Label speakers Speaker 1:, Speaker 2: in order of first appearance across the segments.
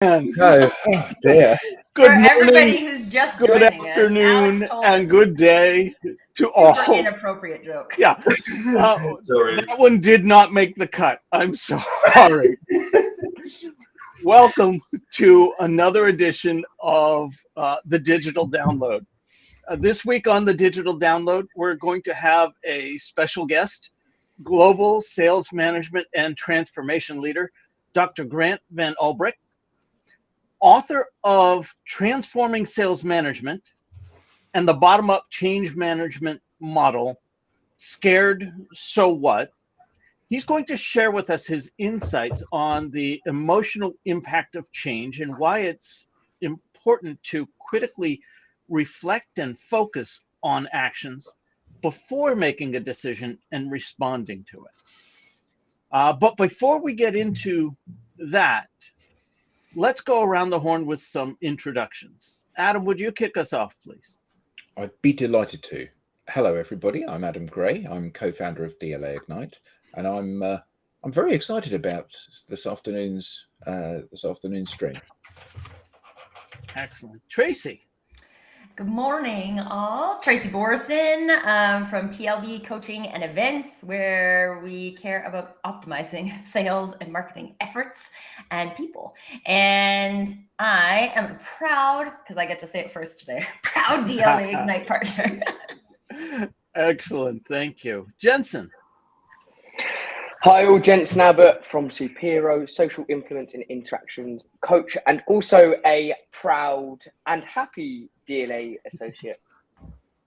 Speaker 1: No, oh dear.
Speaker 2: Good
Speaker 3: For
Speaker 2: morning,
Speaker 3: everybody who's just
Speaker 2: good
Speaker 3: joining us,
Speaker 2: afternoon,
Speaker 3: Alex told
Speaker 2: and
Speaker 3: a
Speaker 2: good day to
Speaker 3: super
Speaker 2: all.
Speaker 3: inappropriate joke.
Speaker 2: Yeah,
Speaker 1: Sorry.
Speaker 2: that one did not make the cut. I'm sorry. Welcome to another edition of the Digital Download. This week on the Digital Download, we're going to have a special guest, Global Sales Management and Transformation Leader, Dr. Grant Van Albrick, author of Transforming Sales Management and the Bottom-Up Change Management Model, Scared, So What? He's going to share with us his insights on the emotional impact of change and why it's important to critically reflect and focus on actions before making a decision and responding to it. But before we get into that, let's go around the horn with some introductions. Adam, would you kick us off, please?
Speaker 1: I'd be delighted to. Hello, everybody. I'm Adam Gray. I'm co-founder of DLA Ignite, and I'm very excited about this afternoon's stream.
Speaker 2: Excellent. Tracy.
Speaker 3: Good morning, all. Tracy Borison from TLV Coaching and Events, where we care about optimizing sales and marketing efforts and people. And I am proud, because I get to say it first today, proud DLA Ignite partner.
Speaker 2: Excellent. Thank you. Jensen.
Speaker 4: Hi, all. Jensen Abbott from Supero, social influence and interactions coach, and also a proud and happy DLA associate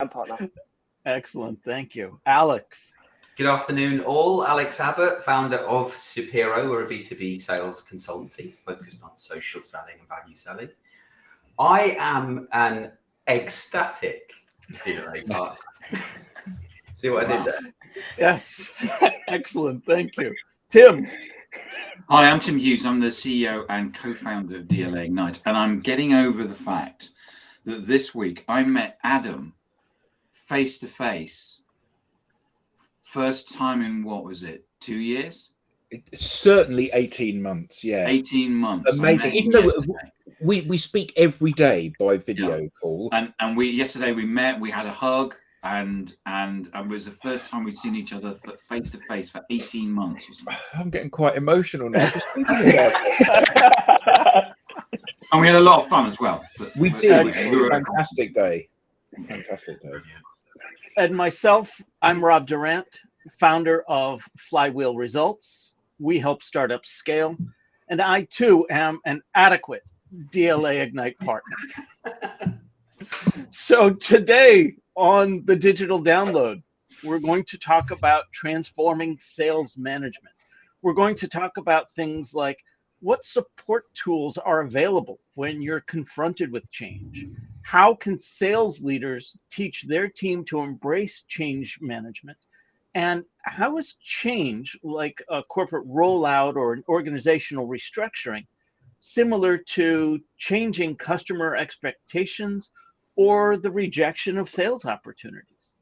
Speaker 4: and partner.
Speaker 2: Excellent. Thank you. Alex.
Speaker 5: Good afternoon, all. Alex Abbott, founder of Supero. We're a B2B sales consultancy focused on social selling and value selling. I am an ecstatic DLA partner. See what I did there?
Speaker 2: Yes. Excellent. Thank you. Tim.
Speaker 6: Hi, I'm Tim Hughes. I'm the CEO and co-founder of DLA Ignite, and I'm getting over the fact that this week I met Adam face to face. First time in, what was it, 2 years?
Speaker 1: Certainly 18 months. Yeah,
Speaker 6: 18 months.
Speaker 1: amazing. Even though we speak every day by video call,
Speaker 6: and we yesterday we met, we had a hug. And it was the first time we'd seen each other face to face for 18 months or something.
Speaker 1: I'm getting quite emotional now just thinking about it.
Speaker 6: And we had a lot of fun as well.
Speaker 1: We did. It was a fantastic day. Fantastic day.
Speaker 2: And myself, I'm Rob Durant, founder of Flywheel Results. We help startups scale. And I, too, am an adequate DLA Ignite partner. So today, on the Digital Download, we're going to talk about transforming sales management. We're going to talk about things like what support tools are available when you're confronted with change. How can sales leaders teach their team to embrace change management? And how is change, like a corporate rollout or an organizational restructuring, similar to changing customer expectations or the rejection of sales opportunities?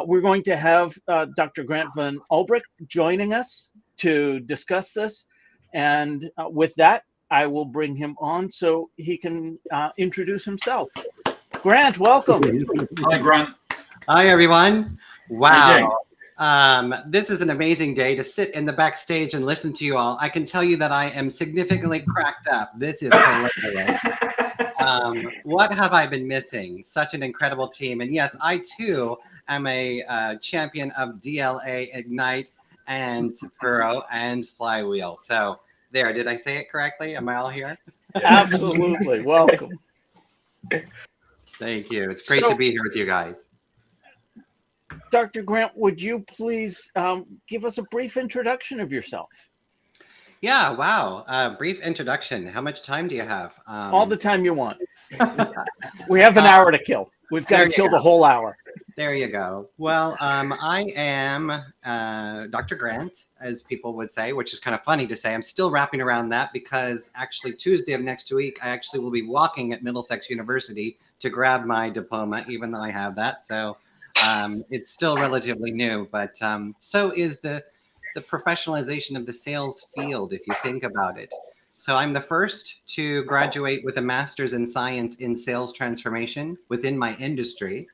Speaker 2: We're going to have Dr. Grant Van Albrick joining us to discuss this. And with that, I will bring him on so he can introduce himself. Grant, welcome.
Speaker 6: Hi, Grant.
Speaker 7: Hi, everyone. Wow. This is an amazing day to sit in the backstage and listen to you all. I can tell you that I am significantly cracked up. This is hilarious. What have I been missing? Such an incredible team. And yes, I too am a champion of DLA Ignite and Supero and Flywheel. So there, did I say it correctly? Am I all here?
Speaker 2: Absolutely. Welcome.
Speaker 7: Thank you. It's great to be here with you guys.
Speaker 2: Dr. Grant, would you please give us a brief introduction of yourself?
Speaker 7: Yeah, wow. Brief introduction. How much time do you have?
Speaker 2: All the time you want. We have an hour to kill. We've got to kill the whole hour.
Speaker 7: There you go. Well, I am Dr. Grant, as people would say, which is kind of funny to say. I'm still wrapping around that because actually Tuesday of next week, I actually will be walking at Middlesex University to grab my diploma, even though I have that. So it's still relatively new, but so is the professionalization of the sales field, if you think about it. So I'm the first to graduate with a master's in science in sales transformation within my industry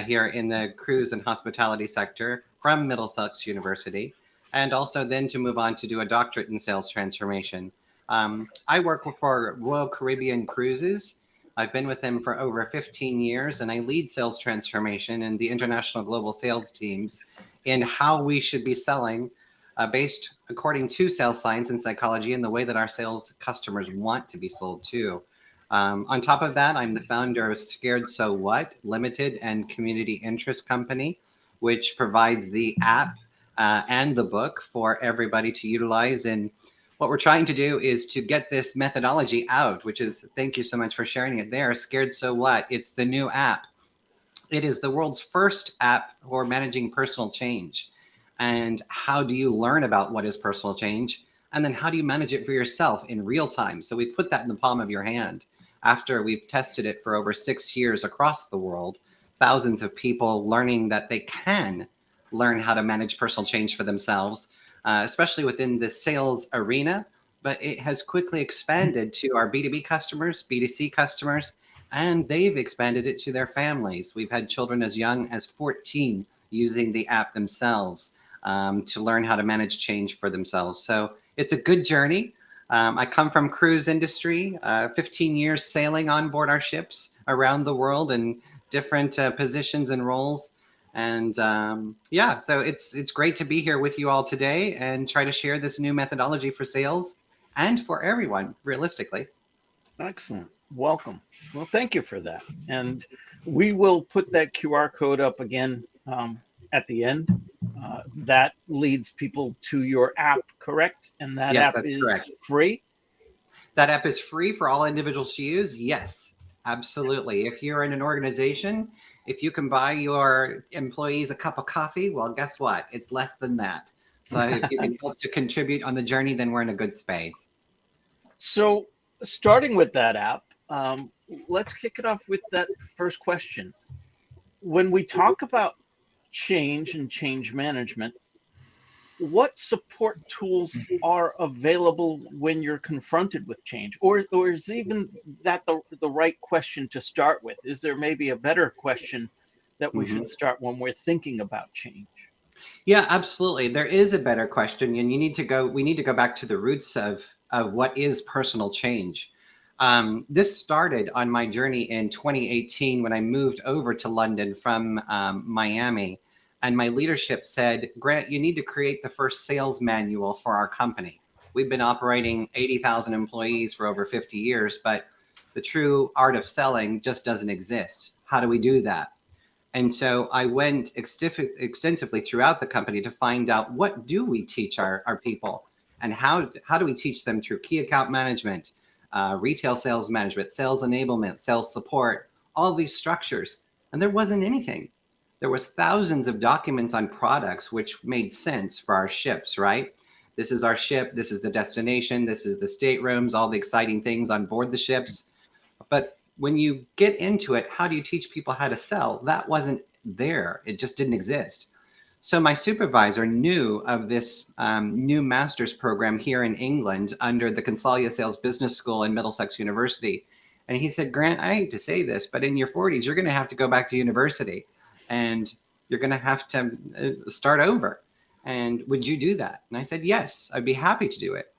Speaker 7: here in the cruise and hospitality sector from Middlesex University, and also then to move on to do a doctorate in sales transformation. I work for Royal Caribbean Cruises. I've been with them for over 15 years, and I lead sales transformation and the international global sales teams in how we should be selling based according to sales science and psychology and the way that our sales customers want to be sold to. On top of that, I'm the founder of Scared So What Limited and Community Interest Company, which provides the app and the book for everybody to utilize. And what we're trying to do is to get this methodology out, which is, thank you so much for sharing it there, Scared So What. It's the new app. It is the world's first app for managing personal change. And how do you learn about what is personal change? And then how do you manage it for yourself in real time? So we put that in the palm of your hand. After we've tested it for over 6 years across the world, thousands of people learning that they can learn how to manage personal change for themselves, especially within the sales arena. But it has quickly expanded to our B2B customers, B2C customers, and they've expanded it to their families. We've had children as young as 14 using the app themselves to learn how to manage change for themselves. So it's a good journey. I come from cruise industry, 15 years sailing on board our ships around the world in different positions and roles. And yeah, so it's great to be here with you all today and try to share this new methodology for sales and for everyone, realistically.
Speaker 2: Excellent. Welcome. Well, thank you for that. And we will put that QR code up again at the end. That leads people to your app, correct? And that
Speaker 7: Yes,
Speaker 2: app is
Speaker 7: correct.
Speaker 2: free?
Speaker 7: That app is free for all individuals to use? Yes, absolutely. If you're in an organization, if you can buy your employees a cup of coffee, well, guess what? It's less than that. So if you can help to contribute on the journey, then we're in a good space.
Speaker 2: So starting with that app, let's kick it off with that first question. When we talk about change and change management, what support tools are available when you're confronted with change? Or is even that the right question to start with? Is there maybe a better question that we should start when we're thinking about change?
Speaker 7: Yeah, absolutely. There is a better question, and we need to go back to the roots of what is personal change. This started on my journey in 2018 when I moved over to London from Miami. And my leadership said, Grant, you need to create the first sales manual for our company. We've been operating 80,000 employees for over 50 years, but the true art of selling just doesn't exist. How do we do that? And so I went extensively throughout the company to find out, what do we teach our people? And how do we teach them through key account management, retail sales management, sales enablement, sales support, all these structures? And there wasn't anything. There was thousands of documents on products which made sense for our ships, right? This is our ship, this is the destination, this is the staterooms, all the exciting things on board the ships. But when you get into it, how do you teach people how to sell? That wasn't there. It just didn't exist. So my supervisor knew of this new master's program here in England under the Consalia Sales Business School in Middlesex University. And he said, Grant, I hate to say this, but in your 40s, you're going to have to go back to university. And you're going to have to start over. And would you do that? And I said, yes, I'd be happy to do it.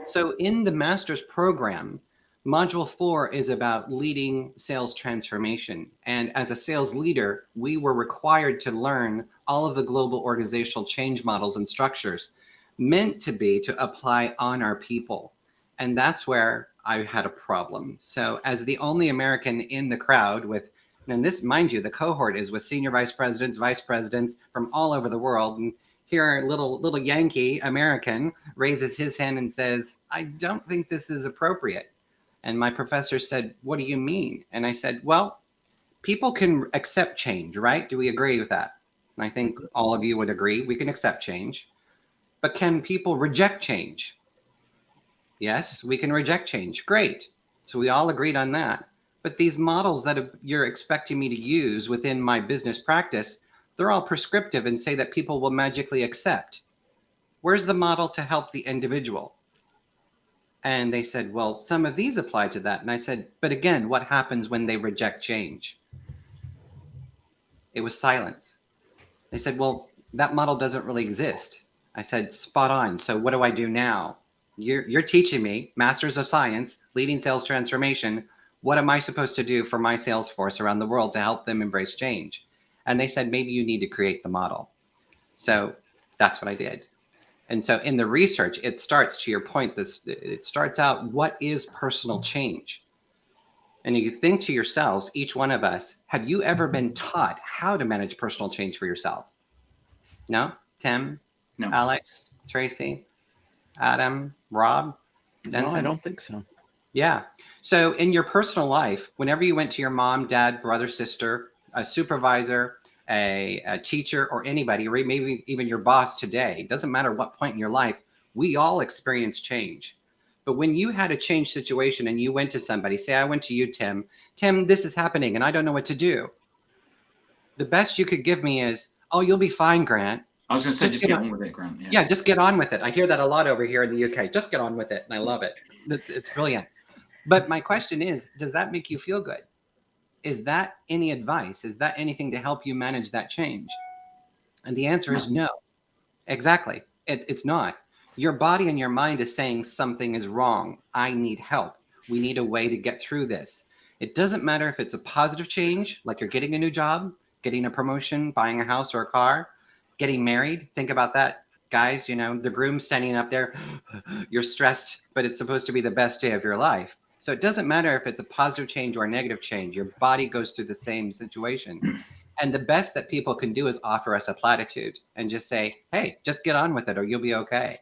Speaker 7: So in the master's program, module 4 is about leading sales transformation. And as a sales leader, we were required to learn all of the global organizational change models and structures meant to be to apply on our people. And that's where I had a problem. So as the only American in the crowd with, and this, mind you, the cohort is with senior vice presidents, vice presidents from all over the world. And here, little Yankee American raises his hand and says, I don't think this is appropriate. And my professor said, what do you mean? And I said, well, people can accept change, right? Do we agree with that? And I think all of you would agree we can accept change. But can people reject change? Yes, we can reject change. Great. So we all agreed on that. But these models that you're expecting me to use within my business practice, they're all prescriptive and say that people will magically accept. Where's the model to help the individual? And they said, well, some of these apply to that. And I said, but again, what happens when they reject change? It was silence. They said, well, that model doesn't really exist. I said, spot on. So what do I do now? You're teaching me, Masters of Science, leading sales transformation. What am I supposed to do for my sales force around the world to help them embrace change? And they said, maybe you need to create the model. So that's what I did. And so in the research, it starts, to your point, it starts out, what is personal change? And you think to yourselves, each one of us, have you ever been taught how to manage personal change for yourself? No? Tim?
Speaker 6: No.
Speaker 7: Alex? Tracy? Adam? Rob?
Speaker 2: No, I
Speaker 7: Denton?
Speaker 2: don't think so.
Speaker 7: Yeah. So in your personal life, whenever you went to your mom, dad, brother, sister, a supervisor, a teacher, or anybody, or maybe even your boss today, it doesn't matter what point in your life, we all experience change. But when you had a change situation and you went to somebody, say I went to you, Tim, this is happening and I don't know what to do. The best you could give me is, oh, you'll be fine, Grant.
Speaker 6: I was going to say, just get on with it, Grant.
Speaker 7: Yeah, just get on with it. I hear that a lot over here in the UK. Just get on with it. And I love it. It's brilliant. But my question is, does that make you feel good? Is that any advice? Is that anything to help you manage that change? And the answer is no. Exactly. It's not. Your body and your mind is saying something is wrong. I need help. We need a way to get through this. It doesn't matter if it's a positive change, like you're getting a new job, getting a promotion, buying a house or a car, getting married. Think about that. Guys, the groom standing up there, you're stressed, but it's supposed to be the best day of your life. So it doesn't matter if it's a positive change or a negative change. Your body goes through the same situation. And the best that people can do is offer us a platitude and just say, hey, just get on with it or you'll be okay.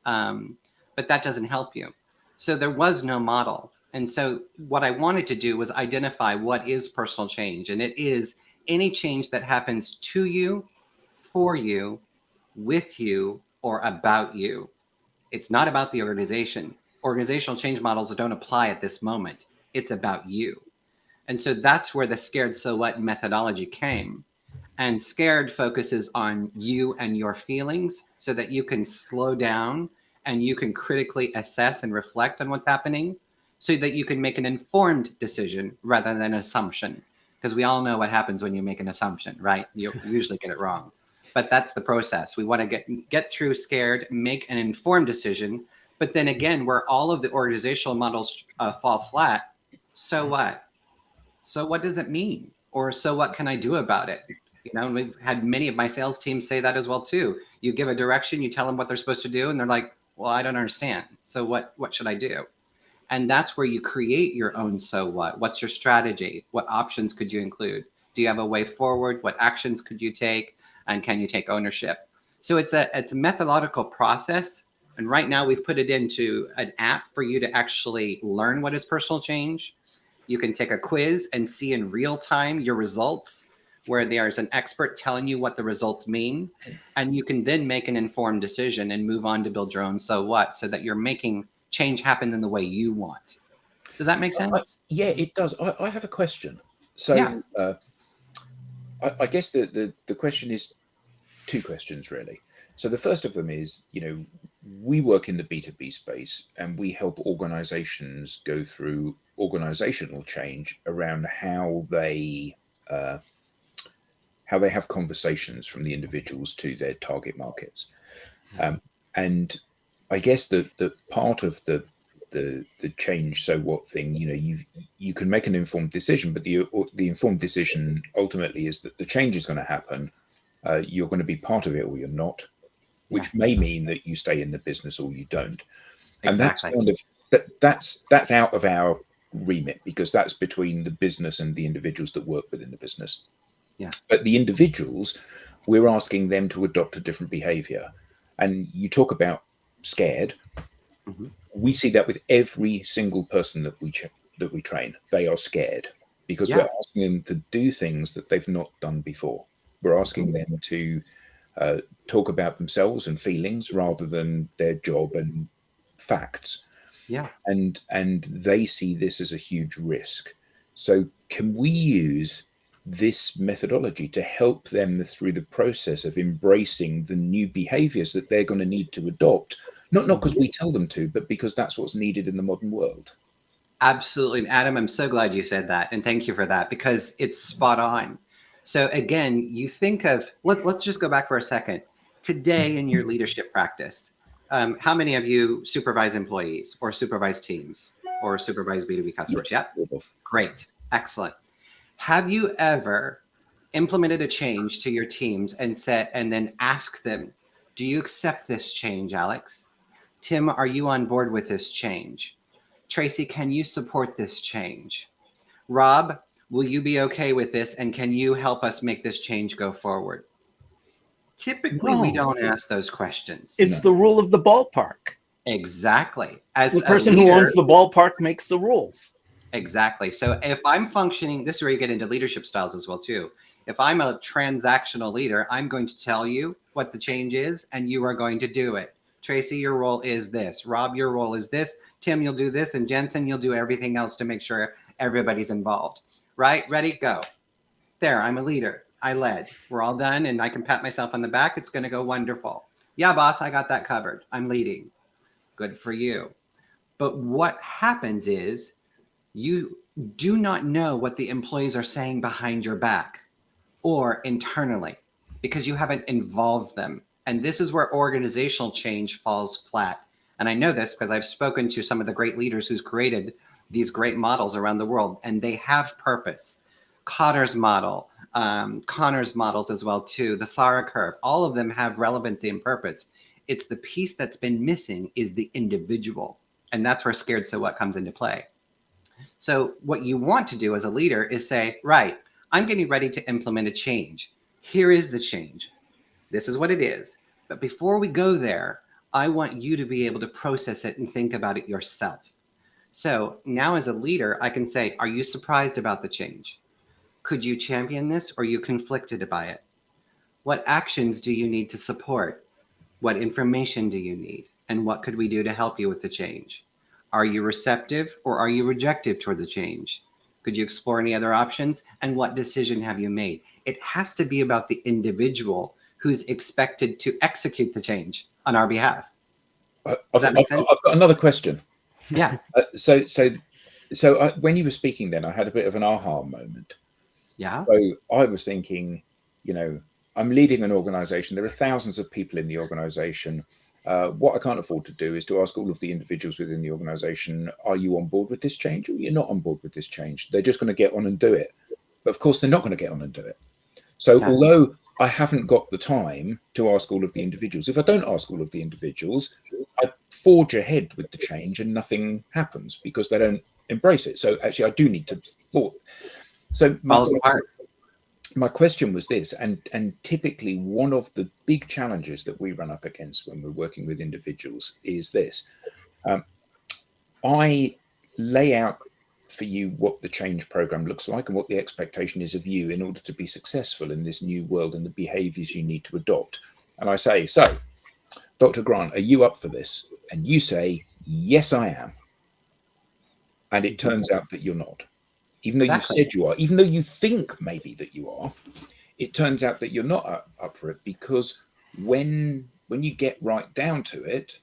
Speaker 7: But that doesn't help you. So there was no model. And so what I wanted to do was identify what is personal change. And it is any change that happens to you, for you, with you, or about you. It's not about the organization. Organizational change models don't apply at this moment. It's about you. And so that's where the scared so what methodology came. And scared focuses on you and your feelings so that you can slow down and you can critically assess and reflect on what's happening so that you can make an informed decision rather than an assumption. Because we all know what happens when you make an assumption, right? You usually get it wrong. But that's the process. We want to get through scared, make an informed decision. But then again, where all of the organizational models fall flat, so what? So what does it mean? Or so what can I do about it? And we've had many of my sales teams say that as well too. You give a direction, you tell them what they're supposed to do, and they're like, well, I don't understand. So what should I do? And that's where you create your own so what. What's your strategy? What options could you include? Do you have a way forward? What actions could you take? And can you take ownership? So it's a methodological process. And right now we've put it into an app for you to actually learn what is personal change. You can take a quiz and see in real time your results, where there's an expert telling you what the results mean. And you can then make an informed decision and move on to build your own so what, so that you're making change happen in the way you want. Does that make sense?
Speaker 1: Yeah, it does. I have a question. So yeah. I guess the question is two questions, really. So the first of them is, we work in the B2B space and we help organizations go through organizational change around how they have conversations from the individuals to their target markets. And I guess the part of the change so what thing, you can make an informed decision, but the informed decision ultimately is that the change is going to happen. You're going to be part of it or you're not, which may mean that you stay in the business or you don't. And that's kind of that's out of our remit, because that's between the business and the individuals that work within the business.
Speaker 7: Yeah.
Speaker 1: But the individuals, we're asking them to adopt a different behavior. And you talk about scared. Mm-hmm. We see that with every single person that we train. They are scared because we're asking them to do things that they've not done before. We're asking them to talk about themselves and feelings rather than their job and facts.
Speaker 7: Yeah.
Speaker 1: And they see this as a huge risk. So can we use this methodology to help them through the process of embracing the new behaviors that they're going to need to adopt Not because we tell them to, but because that's what's needed in the modern world.
Speaker 7: Absolutely. Adam, I'm so glad you said that. And thank you for that, because it's spot on. So again, you think of, let's just go back for a second. Today in your leadership practice, how many of you supervise employees or supervise teams or supervise B2B customers? Yeah. Great. Excellent. Have you ever implemented a change to your teams and then ask them, do you accept this change, Alex? Tim, are you on board with this change? Tracy, can you support this change? Rob, will you be okay with this? And can you help us make this change go forward? Typically, we don't ask those questions.
Speaker 2: It's the rule of the ballpark.
Speaker 7: Exactly. As
Speaker 2: the person who owns the ballpark makes the rules.
Speaker 7: Exactly. So if I'm functioning, this is where you get into leadership styles as well, too. If I'm a transactional leader, I'm going to tell you what the change is, and you are going to do it. Tracy, your role is this. Rob, your role is this. Tim, you'll do this. And Jensen, you'll do everything else to make sure everybody's involved. Right? Ready? Go. There, I'm a leader. I led. We're all done, and I can pat myself on the back. It's going to go wonderful. Yeah, boss, I got that covered. I'm leading. Good for you. But what happens is you do not know what the employees are saying behind your back or internally because you haven't involved them. And this is where organizational change falls flat. And I know this because I've spoken to some of the great leaders who's created these great models around the world, and they have purpose. Cotter's model, Connor's models as well too, the Sara curve, all of them have relevancy and purpose. It's the piece that's been missing is the individual. And that's where Scared So What comes into play. So what you want to do as a leader is say, right, I'm getting ready to implement a change. Here is the change. This is what it is. But before we go there, I want you to be able to process it and think about it yourself. So now as a leader, I can say, are you surprised about the change? Could you champion this, or are you conflicted by it? What actions do you need to support? What information do you need? And what could we do to help you with the change? Are you receptive or are you rejective toward the change? Could you explore any other options? And what decision have you made? It has to be about the individual who's expected to execute the change on our behalf. Does that make sense?
Speaker 1: I've got another question.
Speaker 7: Yeah.
Speaker 1: So when you were speaking then, I had a bit of an aha moment.
Speaker 7: Yeah.
Speaker 1: So I was thinking, I'm leading an organization. There are thousands of people in the organization. What I can't afford to do is to ask all of the individuals within the organization, are you on board with this change or you're not on board with this change? They're just going to get on and do it. But of course, they're not going to get on and do it. So although I haven't got the time to ask all of the individuals, if I don't ask all of the individuals, I forge ahead with the change and nothing happens because they don't embrace it. So actually, I do need to thought. So my question was this, and typically one of the big challenges that we run up against when we're working with individuals is this. I lay out for you what the change program looks like and what the expectation is of you in order to be successful in this new world and the behaviors you need to adopt. And I say, so, Dr. Grant, are you up for this? And you say, yes, I am. And it turns out that you're not. Even though you said you are, even though you think maybe that you are, it turns out that you're not up for it because when you get right down to it,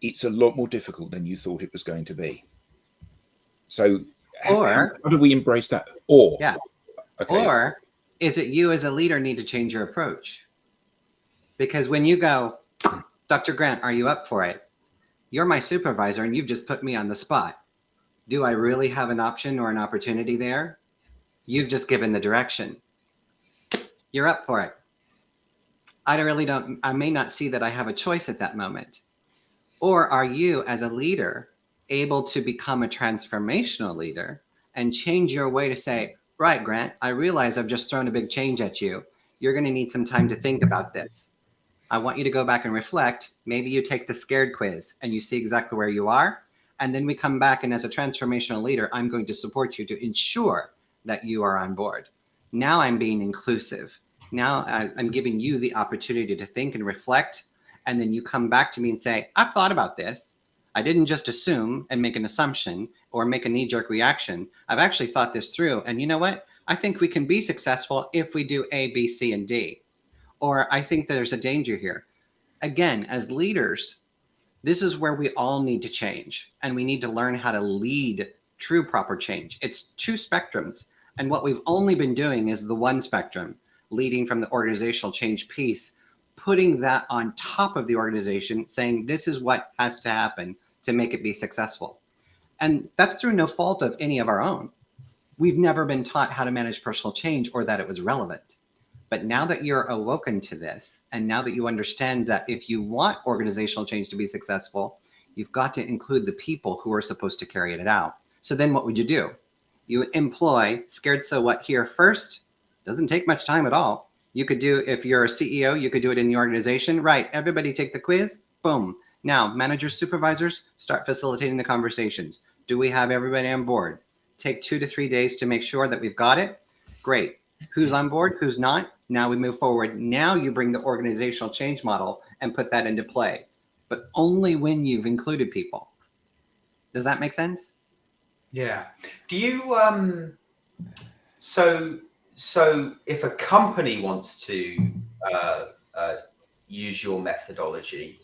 Speaker 1: it's a lot more difficult than you thought it was going to be. So how do we embrace that? Or
Speaker 7: is it you as a leader need to change your approach? Because when you go, Dr. Grant, are you up for it? You're my supervisor and you've just put me on the spot. Do I really have an option or an opportunity there? You've just given the direction. You're up for it. I may not see that I have a choice at that moment. Or are you as a leader able to become a transformational leader and change your way to say, right, Grant, I realize I've just thrown a big change at you. You're going to need some time to think about this. I want you to go back and reflect. Maybe you take the scared quiz and you see exactly where you are. And then we come back, and as a transformational leader, I'm going to support you to ensure that you are on board. Now I'm being inclusive. Now I'm giving you the opportunity to think and reflect. And then you come back to me and say, I've thought about this. I didn't just assume and make an assumption or make a knee-jerk reaction. I've actually thought this through. And you know what? I think we can be successful if we do A, B, C, and D. Or I think there's a danger here. Again, as leaders, This is where we all need to change, and we need to learn how to lead true proper change. It's two spectrums, and what we've only been doing is the one spectrum, leading from the organizational change piece, putting that on top of the organization, saying this is what has to happen to make it be successful. And that's through no fault of any of our own. We've never been taught how to manage personal change or that it was relevant. But now that you're awoken to this, and now that you understand that if you want organizational change to be successful, you've got to include the people who are supposed to carry it out. So then what would you do? You employ scared so what here first. Doesn't take much time at all. You could do, if you're a CEO, you could do it in the organization. Right, everybody take the quiz, boom. Now, managers, supervisors, start facilitating the conversations. Do we have everybody on board? Take 2 to 3 days to make sure that we've got it. Great. Who's on board? Who's not? Now we move forward. Now you bring the organizational change model and put that into play, but only when you've included people. Does that make sense?
Speaker 5: Yeah. Do you so if a company wants to use your methodology,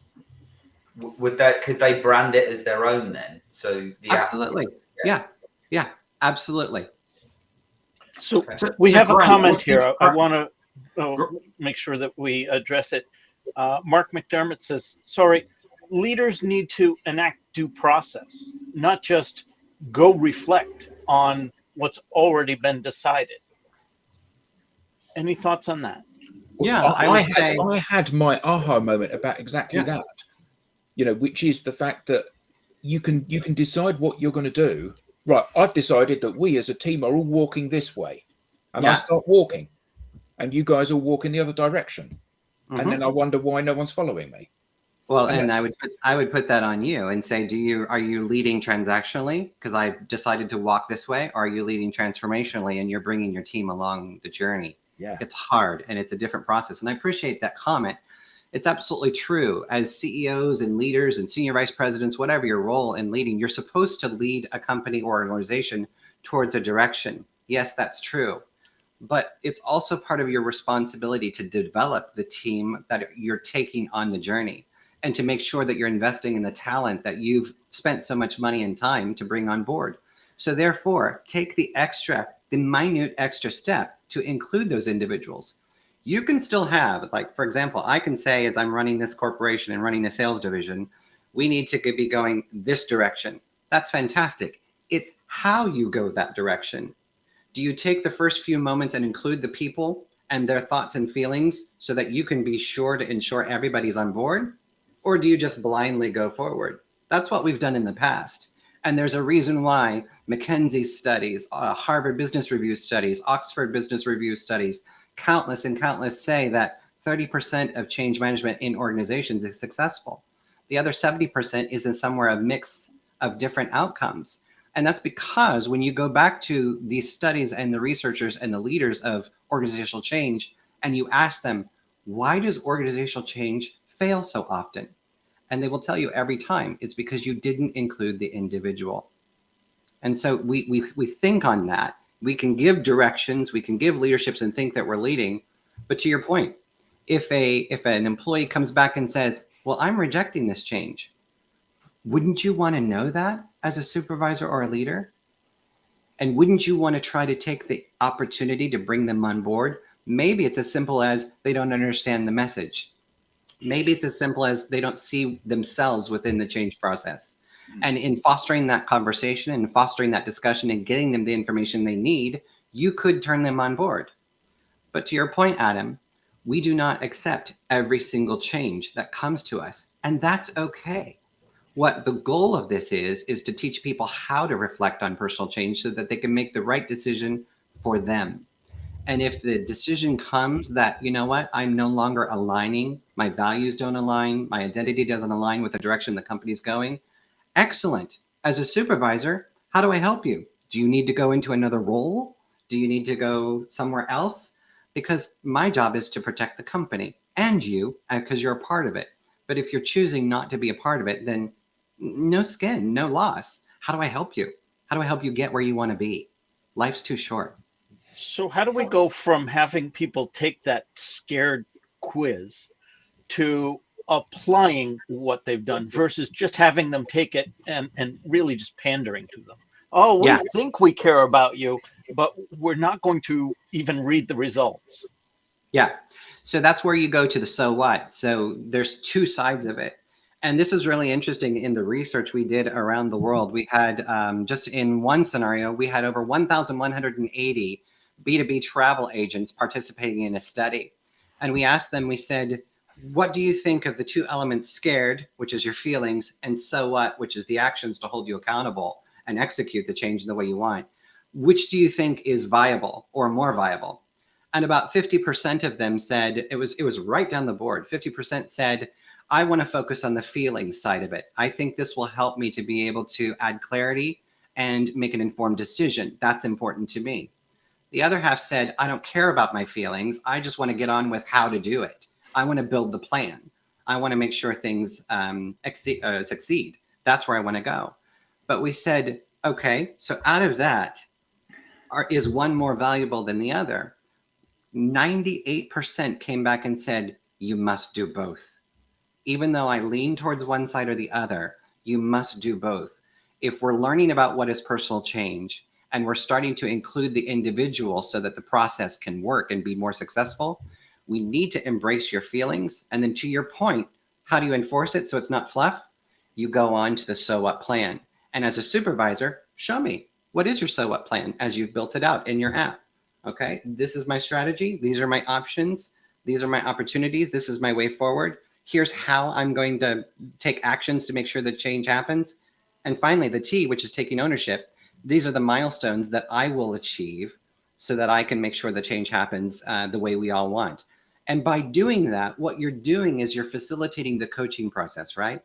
Speaker 5: could they brand it as their own then? So
Speaker 7: Absolutely. Yeah, absolutely.
Speaker 2: So
Speaker 5: Okay.
Speaker 2: we have a
Speaker 6: Grant,
Speaker 2: comment here. I want to make sure that we address it. Mark McDermott says, sorry, leaders need to enact due process, not just go reflect on what's already been decided. Any thoughts on that?
Speaker 7: Yeah, I
Speaker 1: had my aha moment about exactly that. You know, which is the fact that you can decide what you're going to do. Right, I've decided that we as a team are all walking this way, and I start walking, and you guys all walk in the other direction, and then I wonder why no one's following me.
Speaker 7: Well, and I would put that on you and say, are you leading transactionally because I've decided to walk this way, or are you leading transformationally and you're bringing your team along the journey?
Speaker 1: Yeah,
Speaker 7: it's hard and it's a different process, and I appreciate that comment. It's absolutely true. As CEOs and leaders and senior vice presidents, whatever your role in leading, you're supposed to lead a company or an organization towards a direction. Yes, that's true. But it's also part of your responsibility to develop the team that you're taking on the journey, and to make sure that you're investing in the talent that you've spent so much money and time to bring on board. So therefore, take the minute extra step to include those individuals. You can still have, like, for example, I can say, as I'm running this corporation and running a sales division, we need to be going this direction. That's fantastic. It's how you go that direction. Do you take the first few moments and include the people and their thoughts and feelings so that you can be sure to ensure everybody's on board? Or do you just blindly go forward? That's what we've done in the past. And there's a reason why McKinsey studies, Harvard Business Review studies, Oxford Business Review studies, countless say that 30% of change management in organizations is successful. The other 70% is in somewhere a mix of different outcomes. And that's because when you go back to these studies and the researchers and the leaders of organizational change, and you ask them, why does organizational change fail so often? And they will tell you every time, it's because you didn't include the individual. And so we think on that. We can give directions, we can give leaderships and think that we're leading. But to your point, if an employee comes back and says, well, I'm rejecting this change, wouldn't you want to know that as a supervisor or a leader? And wouldn't you want to try to take the opportunity to bring them on board? Maybe it's as simple as they don't understand the message. Maybe it's as simple as they don't see themselves within the change process. And in fostering that conversation and fostering that discussion and getting them the information they need, you could turn them on board. But to your point, Adam, we do not accept every single change that comes to us. And that's okay. What the goal of this is to teach people how to reflect on personal change so that they can make the right decision for them. And if the decision comes that, you know what, I'm no longer aligning, my values don't align, my identity doesn't align with the direction the company's going, excellent. As a supervisor, how do I help you? Do you need to go into another role? Do you need to go somewhere else? Because my job is to protect the company and you, because you're a part of it. But if you're choosing not to be a part of it, then no skin, no loss. How do I help you? How do I help you get where you want to be? Life's too short.
Speaker 2: So how do we go from having people take that scared quiz to applying what they've done versus just having them take it and really just pandering to them. Oh, we think we care about you, but we're not going to even read the results.
Speaker 7: Yeah. So that's where you go to the so what. So there's two sides of it. And this is really interesting in the research we did around the world. We had just in one scenario, we had over 1,180 B2B travel agents participating in a study. And we asked them, we said, what do you think of the two elements scared, which is your feelings, and so what, which is the actions to hold you accountable and execute the change in the way you want? Which do you think is viable or more viable? And about 50% of them said, it was right down the board. 50% said, I want to focus on the feeling side of it. I think this will help me to be able to add clarity and make an informed decision. That's important to me. The other half said, I don't care about my feelings. I just want to get on with how to do it. I want to build the plan. I want to make sure things succeed. That's where I want to go. But we said, okay, so out of that, is one more valuable than the other? 98% came back and said, you must do both. Even though I lean towards one side or the other, you must do both. If we're learning about what is personal change and we're starting to include the individual so that the process can work and be more successful, we need to embrace your feelings. And then to your point, how do you enforce it so it's not fluff? You go on to the so what plan. And as a supervisor, show me, what is your so what plan as you've built it out in your app? Okay, this is my strategy. These are my options. These are my opportunities. This is my way forward. Here's how I'm going to take actions to make sure the change happens. And finally, the T, which is taking ownership. These are the milestones that I will achieve so that I can make sure the change happens the way we all want. And by doing that, what you're doing is you're facilitating the coaching process, right?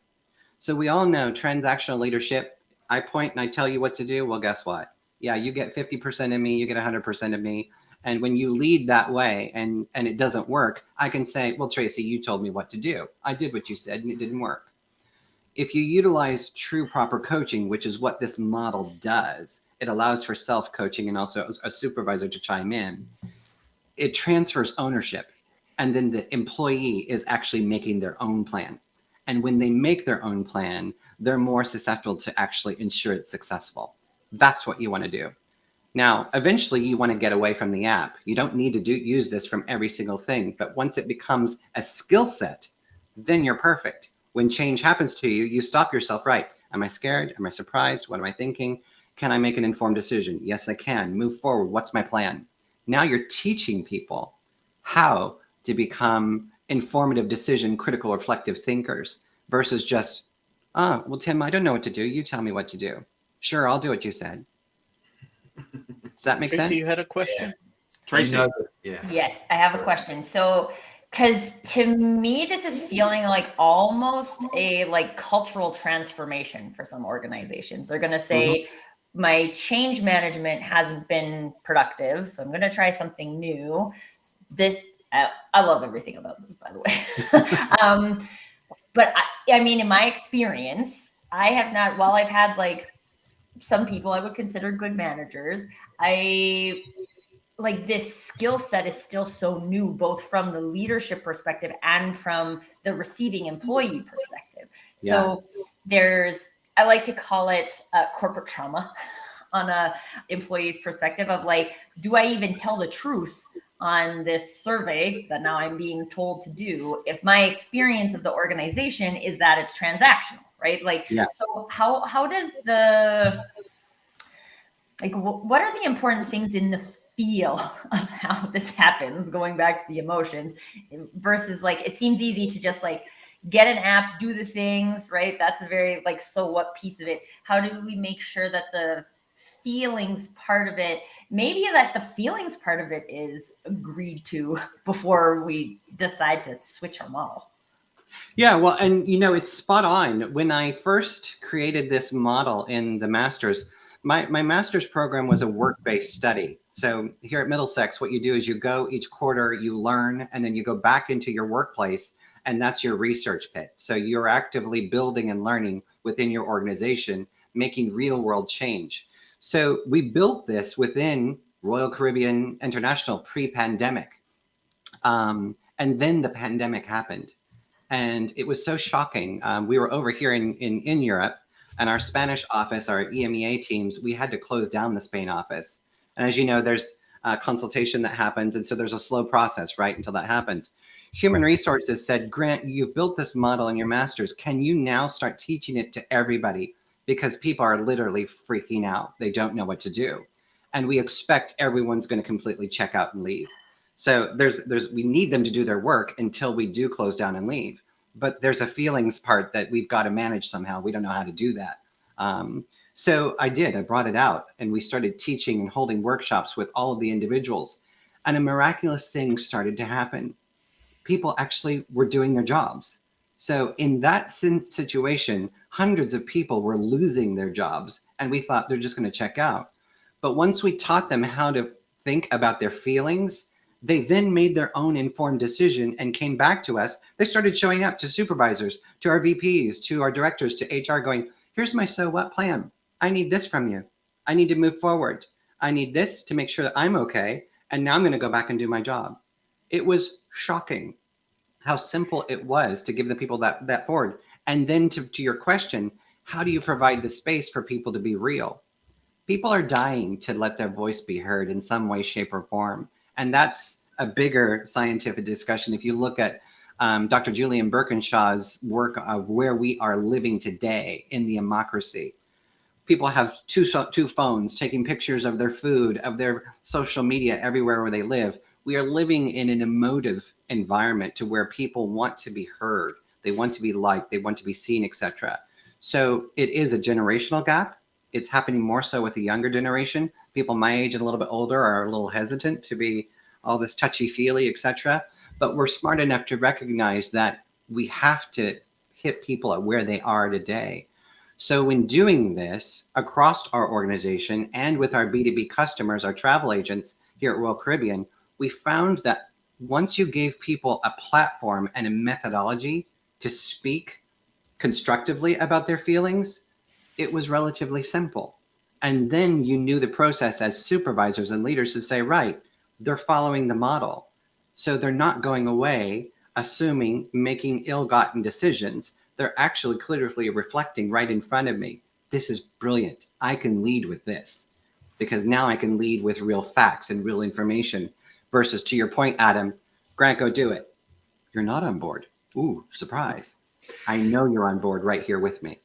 Speaker 7: So we all know transactional leadership. I point and I tell you what to do. Well, guess what? Yeah, you get 50% of me, you get 100% of me. And when you lead that way and it doesn't work, I can say, well, Tracy, you told me what to do. I did what you said and it didn't work. If you utilize true proper coaching, which is what this model does, it allows for self-coaching and also a supervisor to chime in. It transfers ownership. And then the employee is actually making their own plan. And when they make their own plan, they're more susceptible to actually ensure it's successful. That's what you want to do. Now, eventually you want to get away from the app. You don't need to use this from every single thing, but once it becomes a skill set, then you're perfect. When change happens to you, you stop yourself, right? Am I scared? Am I surprised? What am I thinking? Can I make an informed decision? Yes, I can. Move forward. What's my plan? Now you're teaching people how to become informative, decision, critical, reflective thinkers versus just, oh, well, Tim, I don't know what to do. You tell me what to do. Sure, I'll do what you said. Does that make
Speaker 2: Tracy,
Speaker 7: sense?
Speaker 2: you had a question?
Speaker 6: Tracy.
Speaker 5: Yeah.
Speaker 3: Yes, I have a question. So, because to me, this is feeling like almost a like cultural transformation for some organizations. They're going to say, my change management hasn't been productive, so I'm going to try something new. I love everything about this, by the way. But I mean, in my experience, I have not, while I've had like some people I would consider good managers, like this skill set is still so new, both from the leadership perspective and from the receiving employee perspective. So I like to call it corporate trauma on a employee's perspective of like, do I even tell the truth on this survey that now I'm being told to do if my experience of the organization is that it's transactional, right? Like, so how does what are the important things in the feel of how this happens, going back to the emotions versus like, it seems easy to just like get an app, do the things, right? That's a very like, so what piece of it. How do we make sure that the feelings part of it, maybe that the feelings part of it is agreed to before we decide to switch our model?
Speaker 7: Yeah, well, and you know, it's spot on. When I first created this model in the master's, my master's program was a work-based study. So here at Middlesex, what you do is you go each quarter, you learn, and then you go back into your workplace, and that's your research pit. So you're actively building and learning within your organization, making real-world change. So we built this within Royal Caribbean International pre-pandemic. And then the pandemic happened. And it was so shocking. We were over here in Europe, and our Spanish office, our EMEA teams, we had to close down the Spain office. And as you know, there's a consultation that happens. And so there's a slow process, right, until that happens. Human Resources said, Grant, you've built this model in your master's. Can you now start teaching it to everybody? Because people are literally freaking out. They don't know what to do. And we expect everyone's going to completely check out and leave. So we need them to do their work until we do close down and leave. But there's a feelings part that we've got to manage somehow. We don't know how to do that. So I brought it out, and we started teaching and holding workshops with all of the individuals. And a miraculous thing started to happen. People actually were doing their jobs. So in that situation, hundreds of people were losing their jobs, and we thought they're just going to check out. But once we taught them how to think about their feelings, they then made their own informed decision and came back to us. They started showing up to supervisors, to our VPs, to our directors, to HR going, here's my so what plan. I need this from you. I need to move forward. I need this to make sure that I'm okay. And now I'm going to go back and do my job. It was shocking how simple it was to give the people that forward. And then to your question, how do you provide the space for people to be real? People are dying to let their voice be heard in some way, shape, or form. And that's a bigger scientific discussion. If you look at Dr. Julian Birkinshaw's work of where we are living today in the democracy, people have two phones taking pictures of their food, of their social media everywhere where they live. We are living in an emotive environment to where people want to be heard. They want to be liked. They want to be seen, etc. So it is a generational gap. It's happening more so with the younger generation. People my age and a little bit older are a little hesitant to be all this touchy-feely, etc. But we're smart enough to recognize that we have to hit people at where they are today. So in doing this across our organization and with our B2B customers, our travel agents here at Royal Caribbean, we found that once you gave people a platform and a methodology to speak constructively about their feelings, it was relatively simple. And then you knew the process as supervisors and leaders to say, right, they're following the model. So they're not going away, assuming, making ill-gotten decisions. They're actually clearly reflecting right in front of me. This is brilliant. I can lead with this because now I can lead with real facts and real information versus, to your point, Adam, Grant, go do it. You're not on board. Ooh, surprise. I know you're on board right here with me.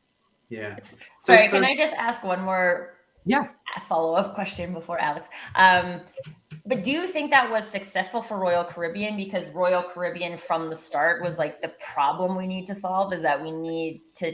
Speaker 5: Yeah.
Speaker 3: Sorry, can I just ask one more follow-up question before Alex? But do you think that was successful for Royal Caribbean? Because Royal Caribbean from the start was like the problem we need to solve is that we need to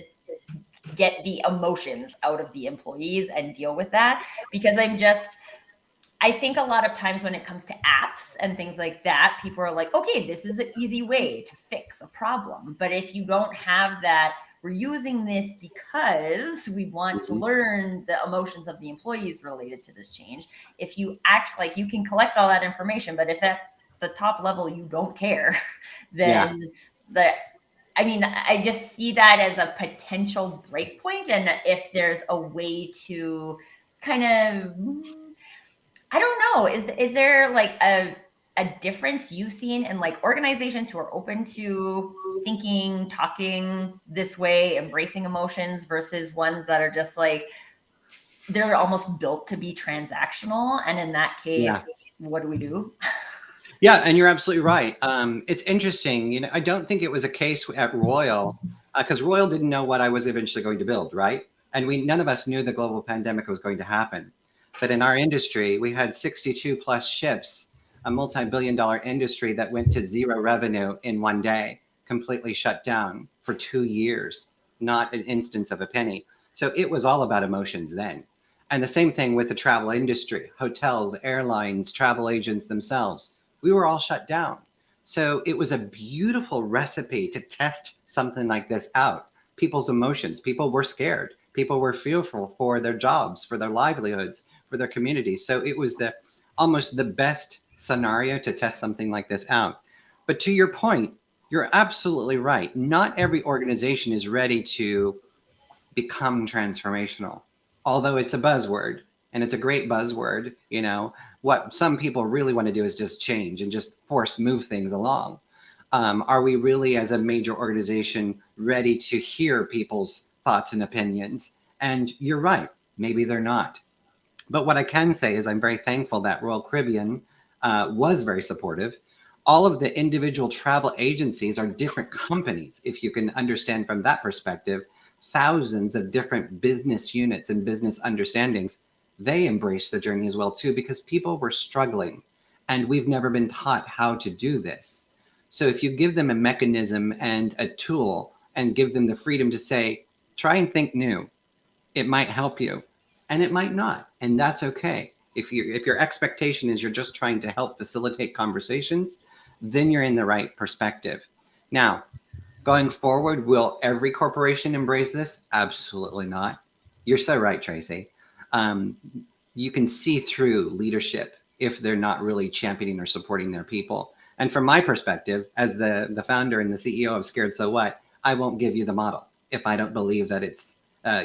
Speaker 3: get the emotions out of the employees and deal with that. Because I think a lot of times when it comes to apps and things like that, people are like, okay, this is an easy way to fix a problem. But if you don't have that, we're using this because we want to learn the emotions of the employees related to this change. If you act like you can collect all that information, but if at the top level you don't care, then I just see that as a potential breakpoint. And if there's a way to kind of, I don't know, is there like a difference you've seen in like organizations who are open to thinking, talking this way, embracing emotions versus ones that are just like, they're almost built to be transactional? And in that case, what do we do?
Speaker 7: Yeah, and you're absolutely right. It's interesting. I don't think it was a case at Royal because Royal didn't know what I was eventually going to build, right? And none of us knew the global pandemic was going to happen. But in our industry, we had 62 plus ships, a multi-billion-dollar industry that went to zero revenue in one day, completely shut down for 2 years, not an instance of a penny. So it was all about emotions then. And the same thing with the travel industry, hotels, airlines, travel agents themselves. We were all shut down. So it was a beautiful recipe to test something like this out. People's emotions. People were scared. People were fearful for their jobs, for their livelihoods, for their communities. So it was almost the best scenario to test something like this out. But to your point, you're absolutely right. Not every organization is ready to become transformational, although it's a buzzword and it's a great buzzword. What some people really want to do is just change and just move things along. Are we really, as a major organization, ready to hear people's thoughts and opinions? And you're right, maybe they're not. But what I can say is I'm very thankful that Royal Caribbean was very supportive. All of the individual travel agencies are different companies, if you can understand from that perspective. Thousands of different business units and business understandings, they embrace the journey as well too, because people were struggling and we've never been taught how to do this. So if you give them a mechanism and a tool and give them the freedom to say, try and think new, it might help you and it might not. And that's okay. If your expectation is you're just trying to help facilitate conversations, then you're in the right perspective. Now, going forward, will every corporation embrace this? Absolutely not. You're so right, Tracy. You can see through leadership if they're not really championing or supporting their people. And from my perspective, as the founder and the CEO of Scared So What, I won't give you the model if I don't believe that it's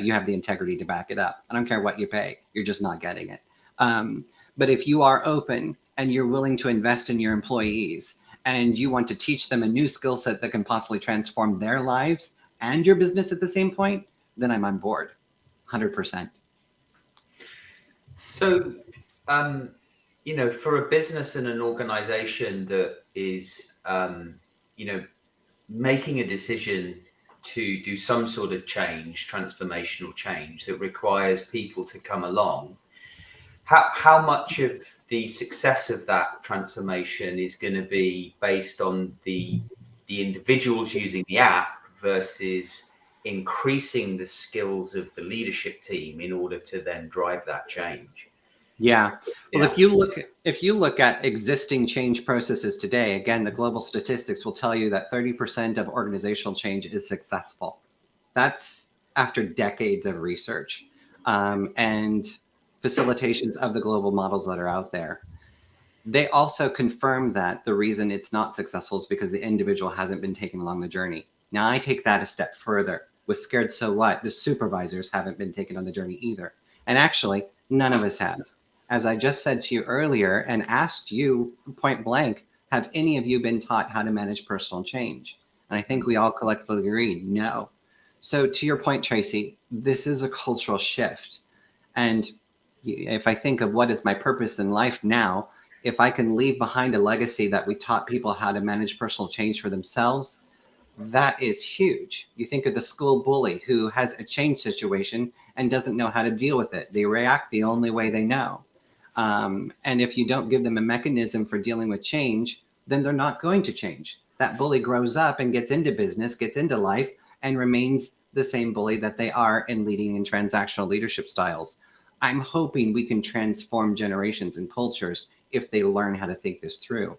Speaker 7: you have the integrity to back it up. I don't care what you pay, you're just not getting it. But if you are open and you're willing to invest in your employees and you want to teach them a new skill set that can possibly transform their lives and your business at the same point, then I'm on board, 100%.
Speaker 5: So, for a business and an organization that is, making a decision to do some sort of change, transformational change that requires people to come along, how much of the success of that transformation is going to be based on the individuals using the app versus increasing the skills of the leadership team in order to then drive that change?
Speaker 7: Yeah. Well, if you look at existing change processes today, again, the global statistics will tell you that 30% of organizational change is successful. That's after decades of research and facilitations of the global models that are out there. They also confirm that the reason it's not successful is because the individual hasn't been taken along the journey. Now, I take that a step further. With Scared So What, the supervisors haven't been taken on the journey either. And actually, none of us have. As I just said to you earlier and asked you point blank, have any of you been taught how to manage personal change? And I think we all collectively agree, no. So to your point, Tracy, this is a cultural shift. And if I think of what is my purpose in life now, if I can leave behind a legacy that we taught people how to manage personal change for themselves, that is huge. You think of the school bully who has a change situation and doesn't know how to deal with it. They react the only way they know. And if you don't give them a mechanism for dealing with change, then they're not going to change. That bully grows up and gets into business, gets into life, and remains the same bully that they are in leading in transactional leadership styles. I'm hoping we can transform generations and cultures if they learn how to think this through.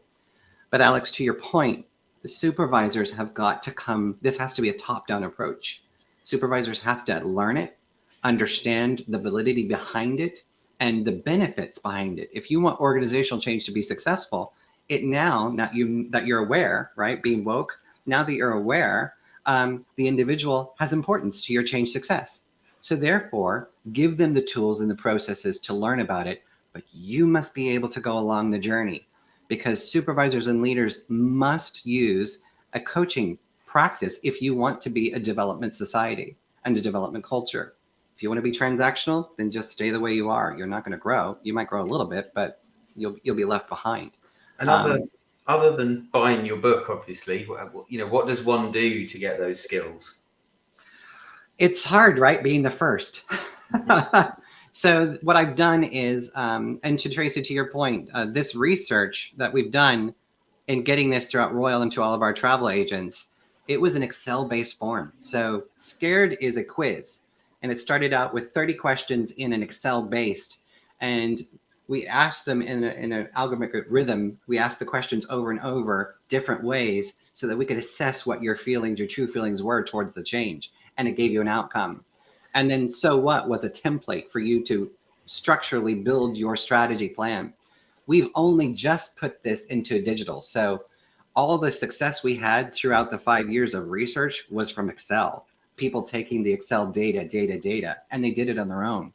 Speaker 7: But Alex, to your point, the supervisors have got to come, this has to be a top-down approach. Supervisors have to learn it, understand the validity behind it, and the benefits behind it. If you want organizational change to be successful, that you're aware, right? Being woke, now that you're aware, the individual has importance to your change success. So therefore, give them the tools and the processes to learn about it, but you must be able to go along the journey, because supervisors and leaders must use a coaching practice if you want to be a development society and a development culture. If you want to be transactional, then just stay the way you are. You're not going to grow. You might grow a little bit, but you'll be left behind.
Speaker 5: And other than buying your book, obviously, what does one do to get those skills?
Speaker 7: It's hard, right? Being the first. So what I've done is, and to Tracy, to your point, this research that we've done in getting this throughout Royal and to all of our travel agents, it was an Excel-based form. So Scared is a quiz. And it started out with 30 questions in an Excel-based. And we asked them in an algorithmic rhythm. We asked the questions over and over, different ways, so that we could assess what your feelings, your true feelings were towards the change. And it gave you an outcome. And then So What was a template for you to structurally build your strategy plan. We've only just put this into digital. So all the success we had throughout the 5 years of research was from Excel. People taking the Excel data, and they did it on their own.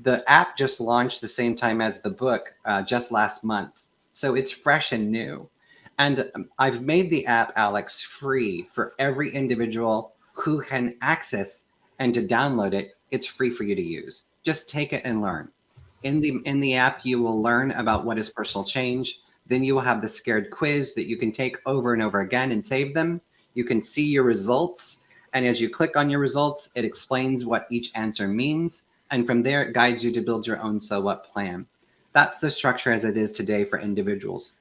Speaker 7: The app just launched the same time as the book just last month. So it's fresh and new. And I've made the app, Alex, free for every individual who can access and to download it. It's free for you to use. Just take it and learn. In the app, you will learn about what is personal change. Then you will have the scared quiz that you can take over and over again and save them. You can see your results. And as you click on your results, it explains what each answer means. And from there, it guides you to build your own so what plan. That's the structure as it is today for individuals.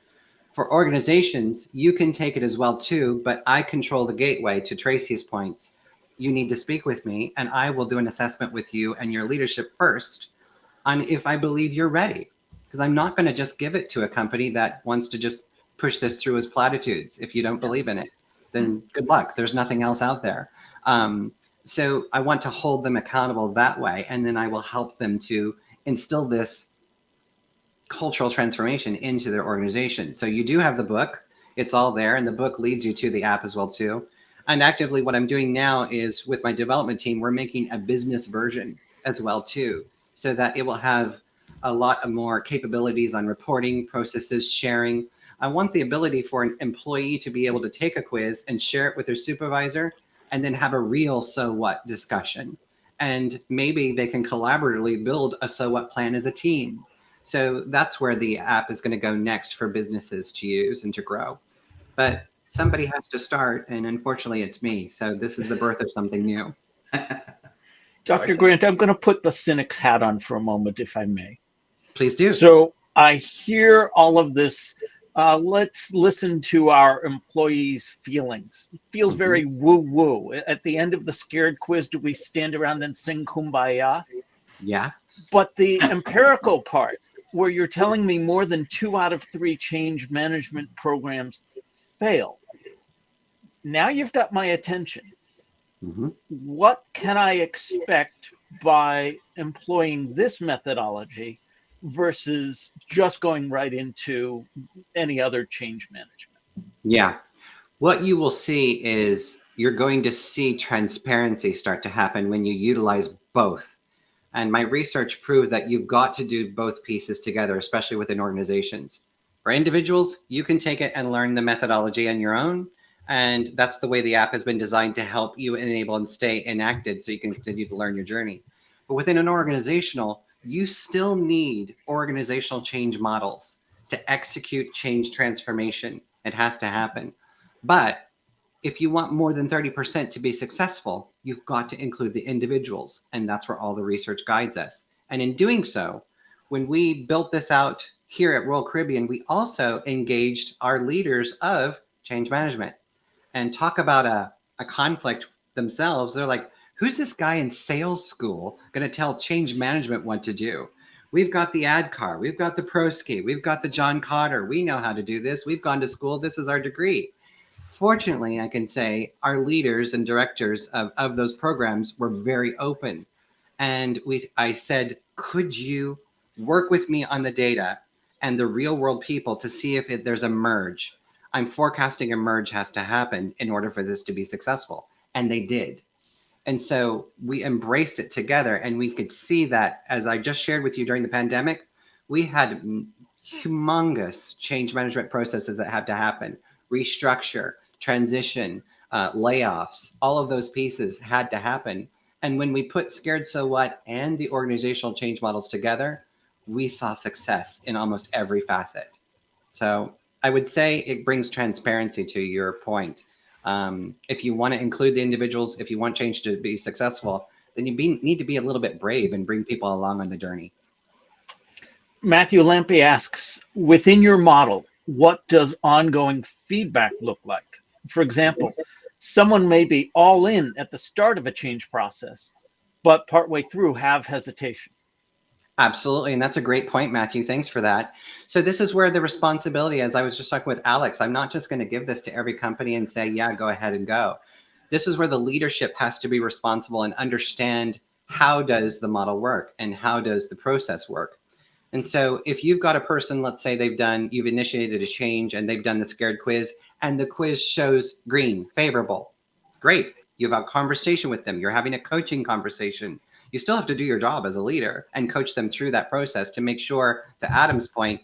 Speaker 7: For organizations, you can take it as well too, but I control the gateway to Tracy's points. You need to speak with me and I will do an assessment with you and your leadership first on if I believe you're ready. Because I'm not going to just give it to a company that wants to just push this through as platitudes. If you don't believe in it, then good luck. There's nothing else out there. So I want to hold them accountable that way. And then I will help them to instill this cultural transformation into their organization. So you do have the book. It's all there. And the book leads you to the app as well too. And actively what I'm doing now is with my development team, we're making a business version as well too, so that it will have a lot of more capabilities on reporting, processes, sharing. I want the ability for an employee to be able to take a quiz and share it with their supervisor and then have a real so what discussion. And maybe they can collaboratively build a so what plan as a team. So that's where the app is going to go next for businesses to use and to grow. But somebody has to start, and unfortunately it's me. So this is the birth of something new.
Speaker 2: Dr. Grant, I'm going to put the cynic's hat on for a moment, if I may.
Speaker 7: Please do.
Speaker 2: So I hear all of this. Let's listen to our employees' feelings. It feels very woo-woo. At the end of the scared quiz, do we stand around and sing Kumbaya?
Speaker 7: Yeah.
Speaker 2: But the empirical part, where you're telling me more than 2 out of 3 change management programs fail. Now you've got my attention. What can I expect by employing this methodology versus just going right into any other change management?
Speaker 7: Yeah. What you will see is you're going to see transparency start to happen when you utilize both. And my research proved that you've got to do both pieces together, especially within organizations. For individuals, you can take it and learn the methodology on your own. And that's the way the app has been designed to help you enable and stay enacted so you can continue to learn your journey. But within an organizational, you still need organizational change models to execute change transformation. It has to happen. But if you want more than 30% to be successful, you've got to include the individuals. And that's where all the research guides us. And in doing so, when we built this out here at Royal Caribbean, we also engaged our leaders of change management. And talk about a conflict themselves. They're like, who's this guy in sales school going to tell change management what to do? We've got the ADCAR, we've got the ProSki, we've got the John Cotter. We know how to do this. We've gone to school. This is our degree. Fortunately, I can say our leaders and directors of those programs were very open. And I said, could you work with me on the data and the real world people to see if there's a merge? I'm forecasting a merge has to happen in order for this to be successful. And they did. And so we embraced it together. And we could see that, as I just shared with you during the pandemic, we had humongous change management processes that had to happen. Restructure, transition, layoffs, all of those pieces had to happen. And when we put Scared So What and the organizational change models together, we saw success in almost every facet. So I would say it brings transparency to your point. If you want to include the individuals, if you want change to be successful, then you need to be a little bit brave and bring people along on the journey.
Speaker 2: Matthew Lampy asks, within your model, what does ongoing feedback look like? For example, someone may be all in at the start of a change process, but partway through have hesitation.
Speaker 7: Absolutely. And that's a great point, Matthew. Thanks for that. So this is where the responsibility, as I was just talking with Alex, I'm not just going to give this to every company and say, yeah, go ahead and go. This is where the leadership has to be responsible and understand how does the model work and how does the process work. And so if you've got a person, let's say you've initiated a change and they've done the scared quiz and the quiz shows green, favorable, great. You have a conversation with them. You're having a coaching conversation. You still have to do your job as a leader and coach them through that process to make sure, to Adam's point,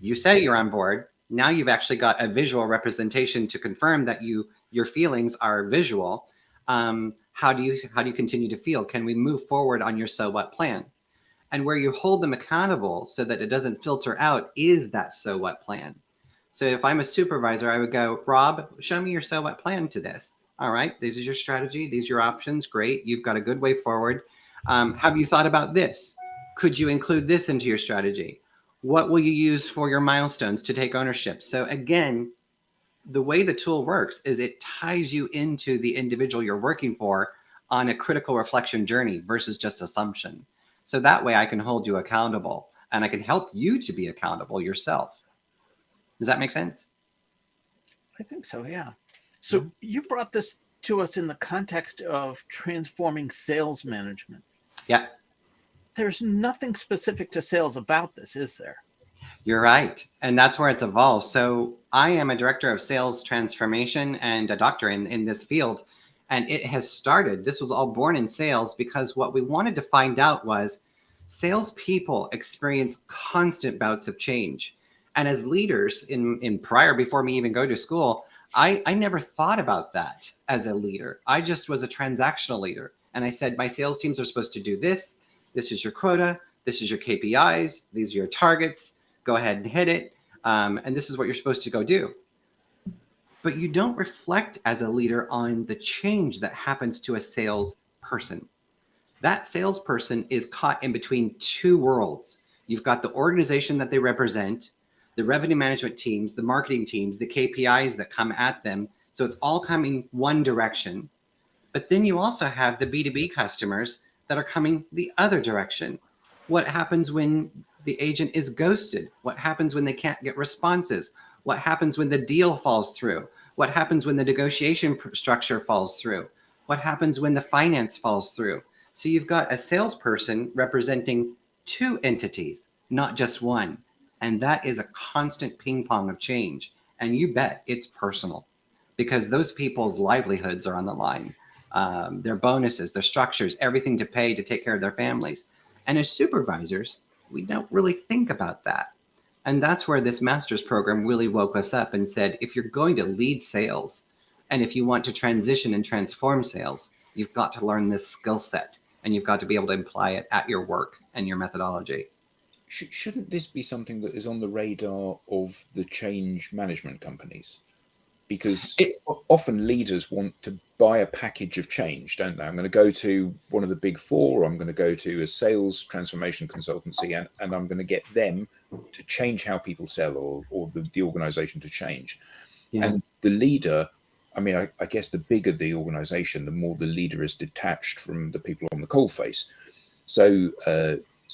Speaker 7: you say you're on board, Now you've actually got a visual representation to confirm that your feelings are visual. How do you continue to feel? Can we move forward on your so what plan? And where you hold them accountable so that it doesn't filter out is that so what plan. So if I'm a supervisor, I would go, Rob, show me your so what plan to this. All right, this is your strategy. These are your options. Great. You've got a good way forward. Have you thought about this? Could you include this into your strategy? What will you use for your milestones to take ownership? So again, the way the tool works is it ties you into the individual you're working for on a critical reflection journey versus just assumption. So that way I can hold you accountable and I can help you to be accountable yourself. Does that make sense?
Speaker 2: I think so, yeah. So you brought this to us in the context of transforming sales management.
Speaker 7: Yeah.
Speaker 2: There's nothing specific to sales about this, is there?
Speaker 7: You're right. And that's where it's evolved. So I am a director of sales transformation and a doctor in this field. And it has started, this was all born in sales because what we wanted to find out was salespeople experience constant bouts of change. And as leaders in prior, before me even go to school, I never thought about that as a leader. I just was a transactional leader. And I said, my sales teams are supposed to do this. This is your quota. This is your KPIs. These are your targets. Go ahead and hit it. And this is what you're supposed to go do. But you don't reflect as a leader on the change that happens to a salesperson. That salesperson is caught in between two worlds. You've got the organization that they represent, the revenue management teams, the marketing teams, the KPIs that come at them. So it's all coming one direction. But then you also have the B2B customers that are coming the other direction. What happens when the agent is ghosted? What happens when they can't get responses? What happens when the deal falls through? What happens when the negotiation structure falls through? What happens when the finance falls through? So you've got a salesperson representing two entities, not just one. And that is a constant ping pong of change. And you bet it's personal because those people's livelihoods are on the line. Their bonuses, their structures, everything to pay to take care of their families. And as supervisors, we don't really think about that. And that's where this master's program really woke us up and said, if you're going to lead sales, and if you want to transition and transform sales, you've got to learn this skill set and you've got to be able to apply it at your work and your methodology.
Speaker 1: Shouldn't this be something that is on the radar of the change management companies? Because often leaders want to buy a package of change, don't they? I'm going to go to one of the big four, or I'm going to go to a sales transformation consultancy, and I'm going to get them to change how people sell or the organization to change. Yeah. And the leader, I mean, I guess the bigger the organization, the more the leader is detached from the people on the coalface. So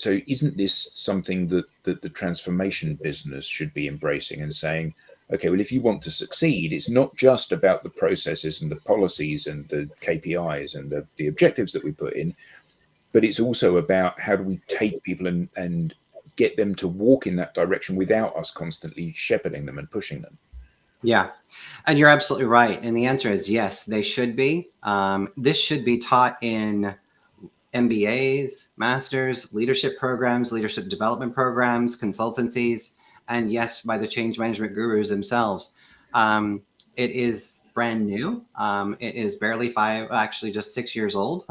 Speaker 1: isn't this something that the transformation business should be embracing and saying, okay, well, if you want to succeed, it's not just about the processes and the policies and the KPIs and the objectives that we put in, but it's also about how do we take people and get them to walk in that direction without us constantly shepherding them and pushing them.
Speaker 7: Yeah, and you're absolutely right. And the answer is yes, they should be. This should be taught in MBAs, masters, leadership programs, leadership development programs, consultancies, and yes, by the change management gurus themselves. It is brand new. It is barely just 6 years old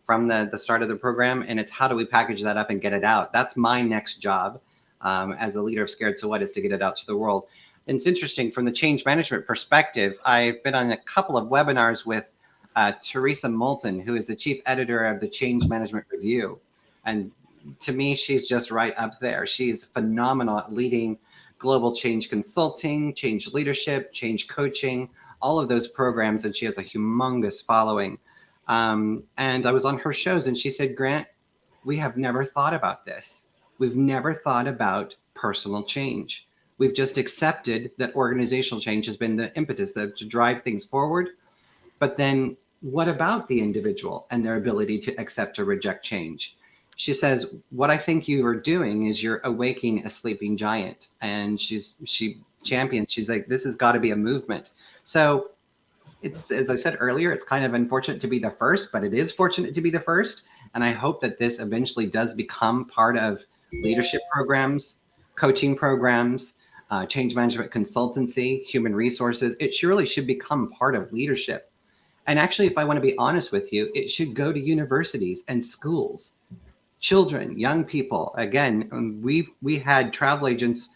Speaker 7: from the start of the program. And it's how do we package that up and get it out? That's my next job as the leader of Scared So What, is to get it out to the world. And it's interesting from the change management perspective. I've been on a couple of webinars with Teresa Moulton, who is the chief editor of the Change Management Review. And to me, she's just right up there. She's phenomenal at leading global change consulting, change leadership, change coaching, all of those programs. And she has a humongous following. And I was on her shows and she said, Grant, we have never thought about this. We've never thought about personal change. We've just accepted that organizational change has been the impetus to drive things forward. But then what about the individual and their ability to accept or reject change? She says, what I think you are doing is you're awakening a sleeping giant. And she champions, she's like, this has got to be a movement. So it's, as I said earlier, it's kind of unfortunate to be the first, but it is fortunate to be the first. And I hope that this eventually does become part of leadership programs, coaching programs, change management consultancy, human resources. It surely should become part of leadership. And actually, if I want to be honest with you, it should go to universities and schools. Children, young people. Again, we had travel agents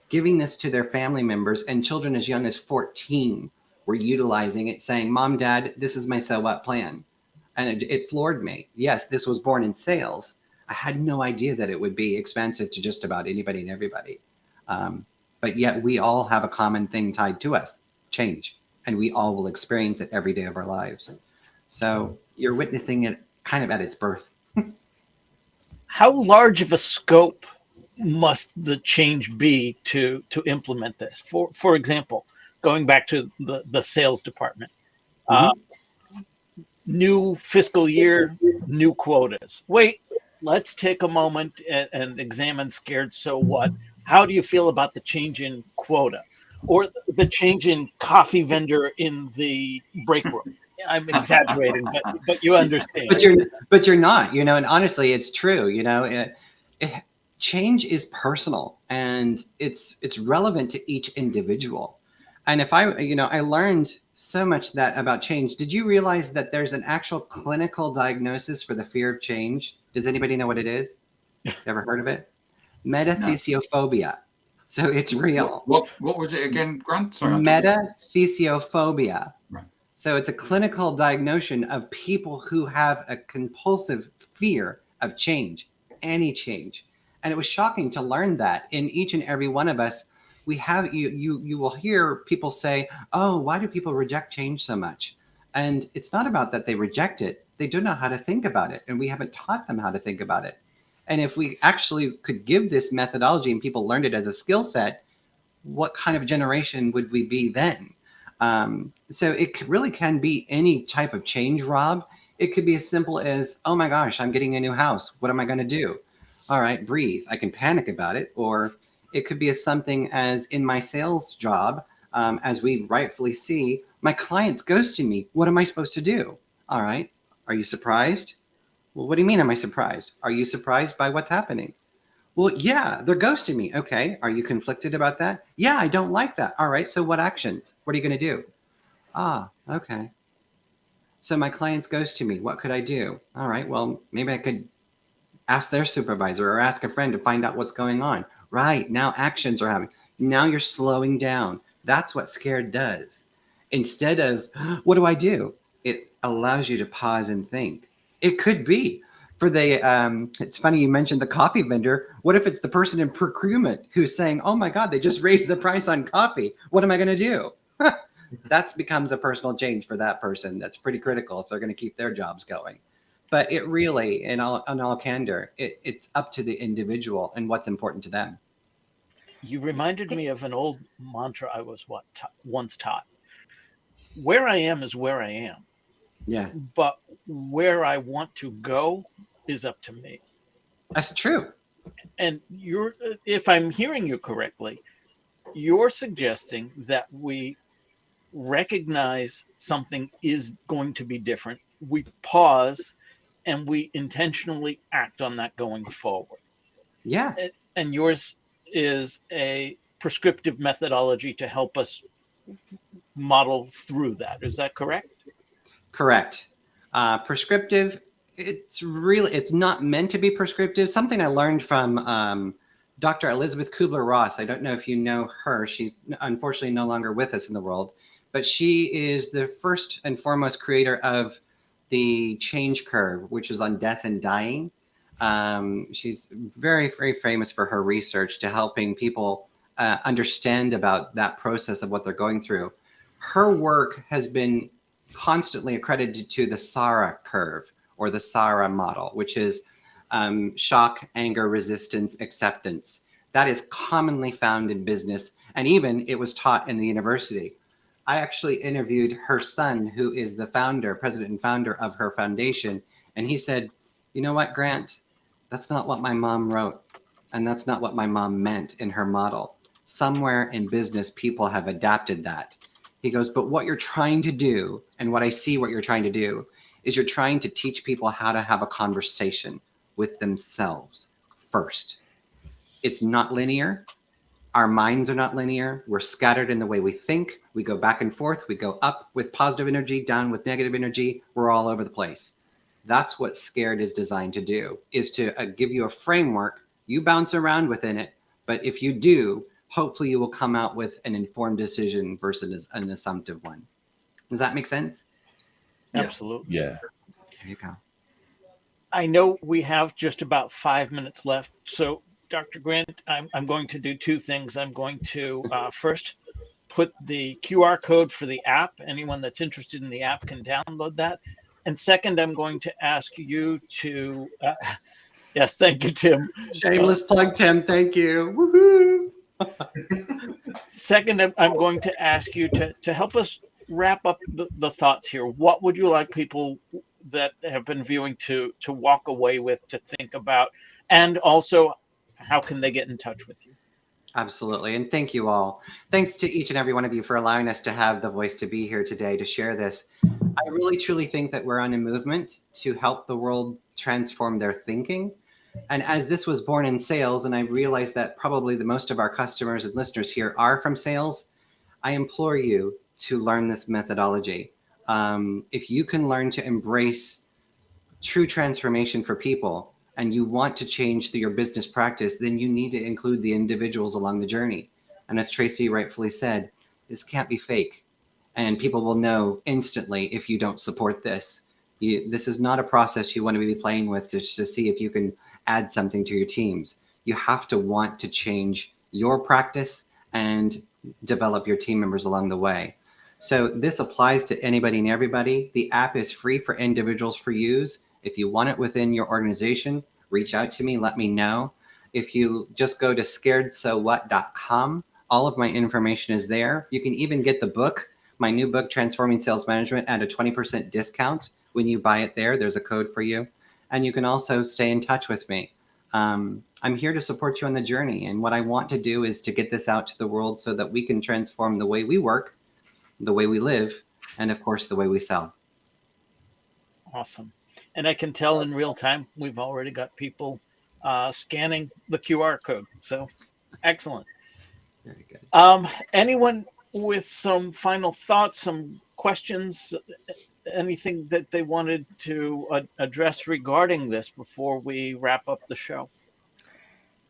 Speaker 7: giving this to their family members, and children as young as 14 were utilizing it, saying, Mom, Dad, this is my so what plan. And it floored me. Yes, this was born in sales. I had no idea that it would be expansive to just about anybody and everybody. But yet we all have a common thing tied to us, change. And we all will experience it every day of our lives. So you're witnessing it kind of at its birth.
Speaker 2: How large of a scope must the change be to implement this? For example, going back to the sales department, new fiscal year, new quotas. Wait, let's take a moment and examine scared so what. How do you feel about the change in quota or the change in coffee vendor in the break room? I'm exaggerating, but you understand.
Speaker 7: But you're not, and honestly, it's true. Change is personal and it's relevant to each individual. And if I learned so much about change. Did you realize that there's an actual clinical diagnosis for the fear of change? Does anybody know what it is? Ever heard of it? Metathesiophobia. No. So it's real.
Speaker 6: What was it again, Grant? Sorry.
Speaker 7: Metathesiophobia. Right. So it's a clinical diagnosis of people who have a compulsive fear of change, any change. And it was shocking to learn that in each and every one of us, we have, you will hear people say, oh, why do people reject change so much? And it's not about that they reject it. They don't know how to think about it. And we haven't taught them how to think about it. And if we actually could give this methodology and people learned it as a skill set, what kind of generation would we be then? So it really can be any type of change, Rob. It could be as simple as, oh my gosh, I'm getting a new house. What am I going to do? All right, breathe. I can panic about it. Or it could be as something as in my sales job, as we rightfully see, my client's ghosting me. What am I supposed to do? All right. Are you surprised? Well, what do you mean, am I surprised? Are you surprised by what's happening? Well, yeah, they're ghosting me. Okay. Are you conflicted about that? Yeah, I don't like that. All right. So what actions? What are you going to do? Ah, okay. So my client's ghosting me. What could I do? All right. Well, maybe I could ask their supervisor or ask a friend to find out what's going on. Right. Now actions are happening. Now you're slowing down. That's what scared does. Instead of, what do I do? It allows you to pause and think. It could be for the, it's funny you mentioned the coffee vendor. What if it's the person in procurement who's saying, oh my God, they just raised the price on coffee. What am I going to do? That becomes a personal change for that person. That's pretty critical if they're going to keep their jobs going. But it really, in all candor, it's up to the individual and what's important to them.
Speaker 2: You reminded me of an old mantra I was once taught. Where I am is where I am.
Speaker 7: Yeah.
Speaker 2: But where I want to go is up to me.
Speaker 7: That's true.
Speaker 2: And if I'm hearing you correctly, you're suggesting that we recognize something is going to be different. We pause and we intentionally act on that going forward.
Speaker 7: Yeah.
Speaker 2: And yours is a prescriptive methodology to help us model through that. Is that correct?
Speaker 7: Correct. Prescriptive, it's not meant to be prescriptive. Something I learned from Dr. Elizabeth Kubler-Ross. I don't know if you know her. She's unfortunately no longer with us in the world, but she is the first and foremost creator of the change curve, which is on death and dying. She's very, very famous for her research to helping people understand about that process of what they're going through. Her work has been constantly accredited to the SARA curve or the SARA model, which is shock, anger, resistance, acceptance. That is commonly found in business, and even it was taught in the university. I actually interviewed her son, who is the president and founder of her foundation, and he said, you know what, Grant? That's not what my mom wrote, and that's not what my mom meant in her model. Somewhere in business, people have adapted that. He goes, but what you're trying to do, and what I see what you're trying to do, is you're trying to teach people how to have a conversation with themselves first. It's not linear. Our minds are not linear. We're scattered in the way we think. We go back and forth. We go up with positive energy, down with negative energy. We're all over the place. That's what Scared is designed to do, is to give you a framework. You bounce around within it. But if you do, hopefully you will come out with an informed decision versus an assumptive one. Does that make sense?
Speaker 2: Absolutely.
Speaker 1: Yeah.
Speaker 7: There you go.
Speaker 2: I know we have just about 5 minutes left. So, Dr. Grant, I'm going to do two things. I'm going to first put the QR code for the app. Anyone that's interested in the app can download that. And second, I'm going to ask you to, yes, thank you, Tim.
Speaker 7: Shameless plug, Tim. Thank you. Woohoo!
Speaker 2: Second, I'm going to ask you to help us wrap up the thoughts here. What would you like people that have been viewing to walk away with, to think about, and also how can they get in touch with you?
Speaker 7: Absolutely. And thank you all. Thanks to each and every one of you for allowing us to have the voice to be here today to share this. I really truly think that we're on a movement to help the world transform their thinking. And as this was born in sales, and I realize that probably the most of our customers and listeners here are from sales, I implore you to learn this methodology. If you can learn to embrace true transformation for people, and you want to change your business practice, then you need to include the individuals along the journey. And as Tracy rightfully said, this can't be fake. And people will know instantly if you don't support this. This is not a process you want to be playing with to see if you can add something to your teams. You have to want to change your practice and develop your team members along the way. So this applies to anybody and everybody. The app is free for individuals for use. If you want it within your organization, reach out to me, let me know. If you just go to scaredsowhat.com, all of my information is there. You can even get the book, my new book, Transforming Sales Management, at a 20% discount when you buy it there. There's a code for you. And you can also stay in touch with me. I'm here to support you on the journey. And what I want to do is to get this out to the world so that we can transform the way we work, the way we live, and of course, the way we sell.
Speaker 2: Awesome. And I can tell in real time, we've already got people scanning the QR code. So excellent.
Speaker 7: Very good.
Speaker 2: Anyone with some final thoughts, some questions, anything that they wanted to address regarding this before we wrap up the show?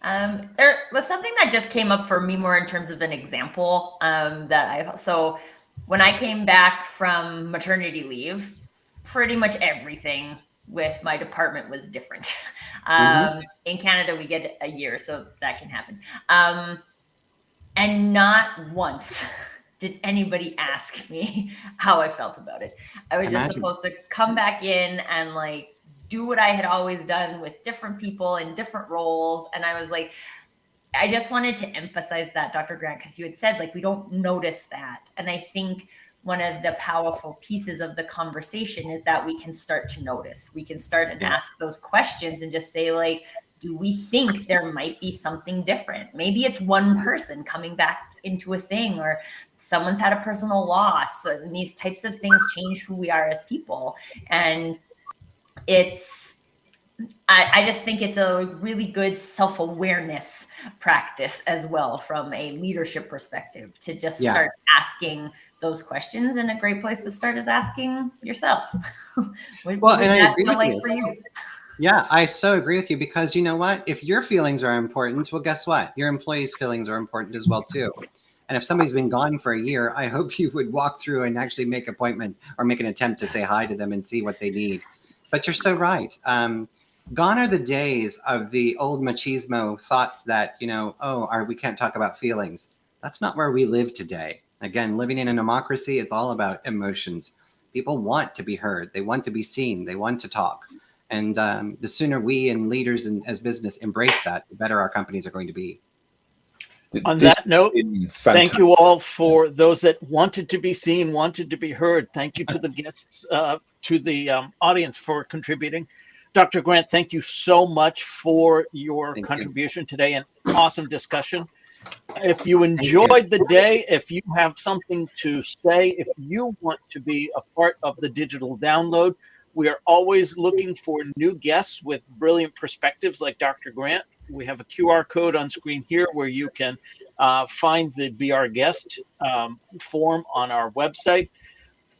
Speaker 3: There was something that just came up for me more in terms of an example so when I came back from maternity leave, pretty much everything with my department was different. In Canada, we get a year, so that can happen. And not once did anybody ask me how I felt about it. I was just supposed to come back in and like do what I had always done with different people in different roles. And I was like, I just wanted to emphasize that, Dr. Grant, because you had said like we don't notice that. And I think one of the powerful pieces of the conversation is that we can start to notice. We can start and ask those questions and just say like, do we think there might be something different? Maybe it's one person coming back into a thing, or someone's had a personal loss. And these types of things change who we are as people. And I just think it's a really good self-awareness practice as well from a leadership perspective to just start asking those questions. And a great place to start is asking yourself. What would that feel like for you?
Speaker 7: Yeah, I so agree with you, because you know what? If your feelings are important, well, guess what? Your employees' feelings are important as well, too. And if somebody's been gone for a year, I hope you would walk through and actually make an appointment or make an attempt to say hi to them and see what they need. But you're so right. Gone are the days of the old machismo thoughts that, we can't talk about feelings. That's not where we live today. Again, living in a democracy, it's all about emotions. People want to be heard. They want to be seen. They want to talk. And the sooner we and leaders as business embrace that, the better our companies are going to be.
Speaker 2: On that note, thank you all for those that wanted to be seen, wanted to be heard. Thank you to the guests, to the audience for contributing. Dr. Grant, thank you so much for your contribution today. An awesome discussion. If you enjoyed the day, if you have something to say, if you want to be a part of the digital download, we are always looking for new guests with brilliant perspectives like Dr. Grant. We have a QR code on screen here where you can find the Be Our Guest form on our website.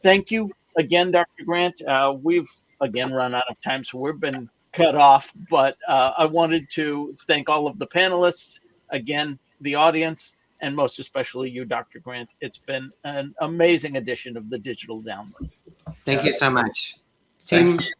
Speaker 2: Thank you again, Dr. Grant. We've again run out of time, so we've been cut off, but I wanted to thank all of the panelists, again, the audience, and most especially you, Dr. Grant. It's been an amazing edition of the Digital Download.
Speaker 7: Thank you so much.
Speaker 6: Thank
Speaker 7: Team
Speaker 6: you.